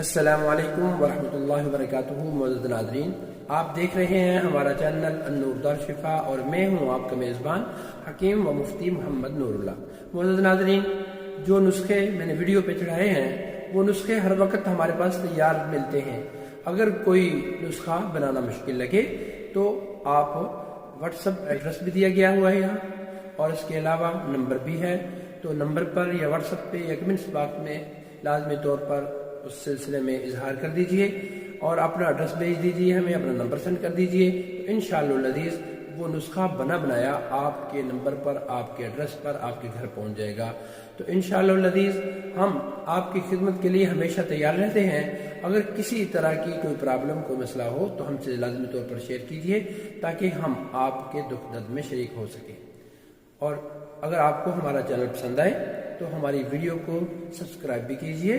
السلام علیکم ورحمۃ اللہ وبرکاتہ۔ معزز ناظرین، آپ دیکھ رہے ہیں ہمارا چینل النور دارالشفا اور میں ہوں آپ کا میزبان حکیم و مفتی محمد نور اللہ۔ معزز ناظرین، جو نسخے میں نے ویڈیو پہ چڑھائے ہیں وہ نسخے ہر وقت ہمارے پاس تیار ملتے ہیں۔ اگر کوئی نسخہ بنانا مشکل لگے تو آپ واٹس ایپ ایڈریس بھی دیا گیا ہوا ہے یہاں، اور اس کے علاوہ نمبر بھی ہے، تو نمبر پر یا واٹس ایپ پہ یا کمنٹس باکس میں لازمی طور پر اس سلسلے میں اظہار کر دیجئے اور اپنا ایڈریس بھیج دیجئے، ہمیں اپنا نمبر سینڈ کر دیجئے، تو انشاءاللہ العزیز وہ نسخہ بنا بنایا آپ کے نمبر پر، آپ کے ایڈریس پر آپ کے گھر پہنچ جائے گا۔ تو انشاءاللہ العزیز ہم آپ کی خدمت کے لیے ہمیشہ تیار رہتے ہیں۔ اگر کسی طرح کی کوئی پرابلم، کوئی مسئلہ ہو تو ہم سے لازمی طور پر شیئر کیجئے تاکہ ہم آپ کے دکھ درد میں شریک ہو سکیں۔ اور اگر آپ کو ہمارا چینل پسند آئے تو ہماری ویڈیو کو سبسکرائب بھی کیجئے